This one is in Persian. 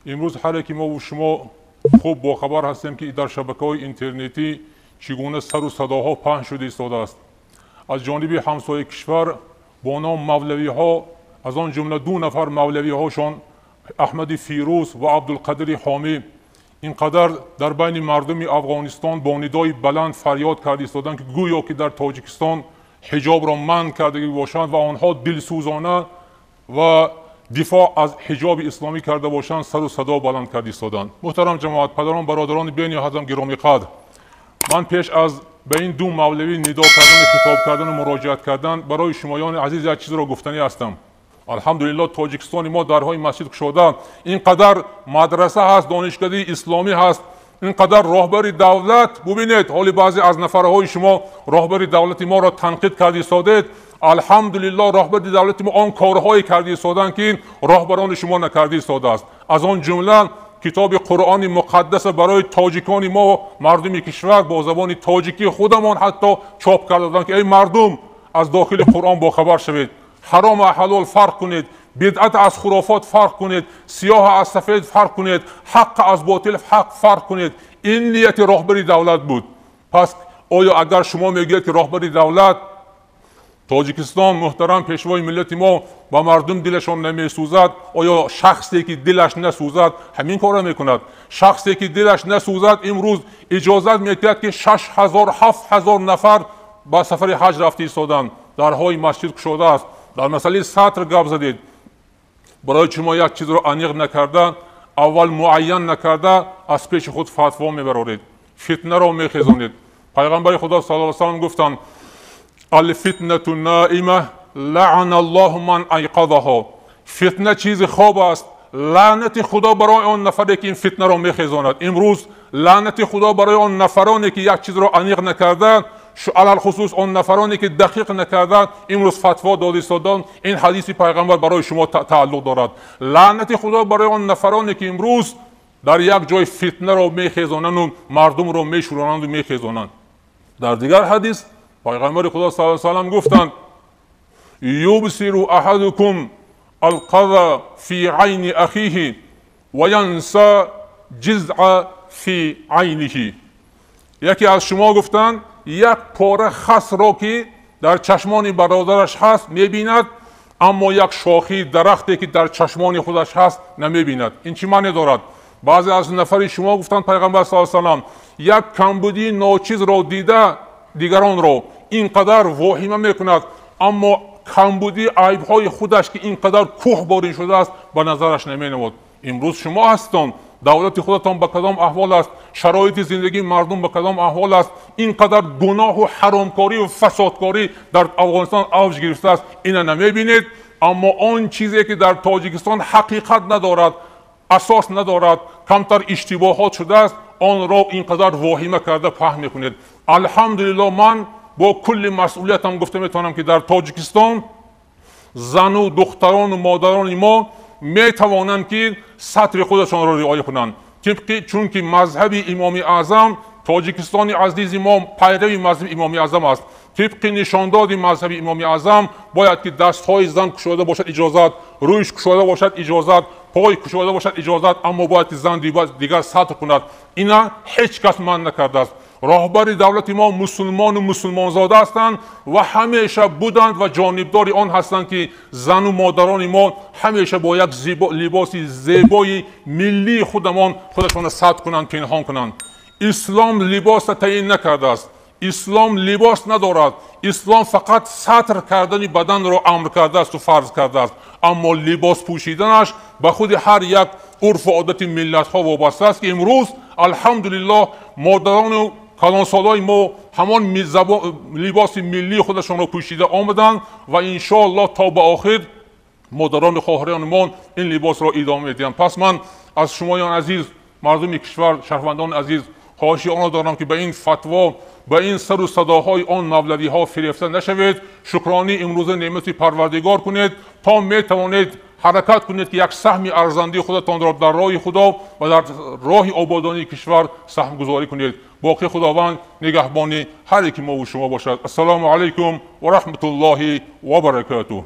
امروز هر کی ما و شما خوب باخبر هستیم که در شبکه‌های اینترنتی چگونه سر و صداها پهن شده ایستاده است. از جانب همسایه کشور با نام مولوی ها، از آن جمله 2 نفر مولوی هاشان احمد فیروز و عبدالقادر حامی اینقدر در بین مردم افغانستان با ندای بلند فریاد کرده ایستادند که گویا که در تاجیکستان حجاب را منع کرده باشند و آنها دلسوزانه و دفاع از حجاب اسلامی کرده باشند سر و صدا بلند کرده ایستادند. محترم جماعت، پدران، برادران بین حضرم گرامی قدر، من پیش از به این 2 مولوی ندا کردن، خطاب کردن و مراجعت کردن برای شمایان عزیز یک چیز را گفتنی هستم. الحمدلله تاجیکستان ما درهای مسجد گشاده، اینقدر مدرسه هست، دانشگاه اسلامی هست، اینقدر راهبر دولت. ببینید حالی بعضی از نفرهای شما راهبر دولت ما را تنقید کرده ایستادید. الحمدلله راهبر دولت ما آن کارهایی کرده ایستادند که راهبران شما نکرده ایستاده است. از آن جمله کتاب قرآن مقدس برای تاجیکان ما مردم کشور با زبان تاجیکی خودمان حتی چاپ کردند که ای مردم از داخل قرآن باخبر شوید، حرام و حلال فرق کنید، بدعت از خرافات فرق کنید، سیاه از سفید فرق کنید، حق از باطل حق فرق کنید. این نیت راهبر دولت بود. پس آیا اگر شما میگید که راهبر دولت تاجیکستان محترم پیشوای ملت ما با مردم دلشان نمیسوزد، آیا شخصی که دلش نسوزد همین کار را میکند؟ شخصی که دلش نسوزد امروز اجازت میدهد که 6000 7000 نفر با سفر حج رفته ایستادند، درهای مسجد گشاده است. در مسئله سطر گپ زدید. برای شما یک چیز را انیق نکرده، اول معین نکرده از پیش خود فتوا میبرید، فتنه را میخیزانید. پیغمبر خدا صلی الله علیه و سلم گفتند الفتنه نائمه لعن الله من ایقظها. فتنه چیز خواب است، لعنت خدا برای آن نفری که این فتنه را میخیزاند. امروز لعنت خدا برای آن نفرانی که یک چیز را انیق نکرده، علل خصوص آن نفرانی که دقیق نکردند امروز فتوا داده ایستادند. این حدیث پیغمبر برای شما تعلق دارد. لعنت خدا برای آن نفرانی که امروز در یک جای فتنه را میخیزانند و مردم را میشورانند و میخیزانند. در دیگر حدیث پیغمبر خدا صلی الله علیه و سلم گفتند یبصر احدکم القذى فی عین اخیه و ینسی جزع فی عینه. یکی از شما گفتند یک پاره خس را که در چشمان برادرش هست میبیند، اما یک شاخه درختی که در چشمان خودش هست نمیبیند. این چی معنی دارد؟ بعضی از نفری شما گفتند پیغمبر صلی الله علیه و سلم یک کمبودی ناچیز را دیده دیگران را اینقدر واهمه میکند، اما کمبودی عیبهای خودش که اینقدر کوه بارین شده است به نظرش نمینمود. امروز شما هستند، دولت خودتان به کدام احوال است، شرایط زندگی مردم به کدام احوال است، اینقدر گناه و حرامکاری و فسادکاری در افغانستان اوج گرفته است، اینا نمیبینید. اما آن چیزی که در تاجیکستان حقیقت ندارد، اساس ندارد، کمتر اشتباهات شده است، آن را اینقدر واهمه کرده پهن میکنید. الحمدلله من با کل مسئولیتم گفته میتونم که در تاجیکستان زن و دختران و مادران ما میتوانند که سطر خودشان را رعایت کنند، چون که مذهب امام اعظم تاجیکستان عزیز ما پیروی مذهب امام اعظم است. طبق نشانداد مذهب امام اعظم باید که دستهای زن گشاده باشد اجازت، رویش گشاده باشد اجازت، پای گشاده باشد اجازت، اما باید که زن دیگر سطر کند. اینا هیچ کس منع نکرده است. راهبر دولت ما مسلمان و مسلمان زاده هستند و همیشه بودند و جانبدار آن هستند که زن و مادران ما همیشه با یک لباس زیبای ملی خودشان سطر کنند، پنهان کنند. اسلام لباس تعیین نکرده است، اسلام لباس ندارد. اسلام فقط سطر کردن بدن را امر کرده است و فرض کرده است، اما لباس پوشیدنش به خود هر یک عرف و عادت ملت ها وابسته است که امروز الحمدلله مادران و کلانسالای ما همان لباس ملی خودشان را پوشیده آمدند و انشاءالله تا به آخر مادران خواهران ما این لباس را ادامه میدهند. پس من از شمایان عزیز، مردم کشور، شهروندان عزیز خواهشی آن دارم که به این فتوا، به این سر و صداهای آن مولوی ها فریفته نشوید. شکرانی امروز نعمت پروردگار کنید تا میتوانید حرکت کنید که یک سهم ارزنده خودتان را در راه خدا و در راه آبادانی کشور سهم گذاری کنید. باقی خداوند نگهبان هر یک ما و شما باشد. السلام علیکم و رحمت الله و برکاته.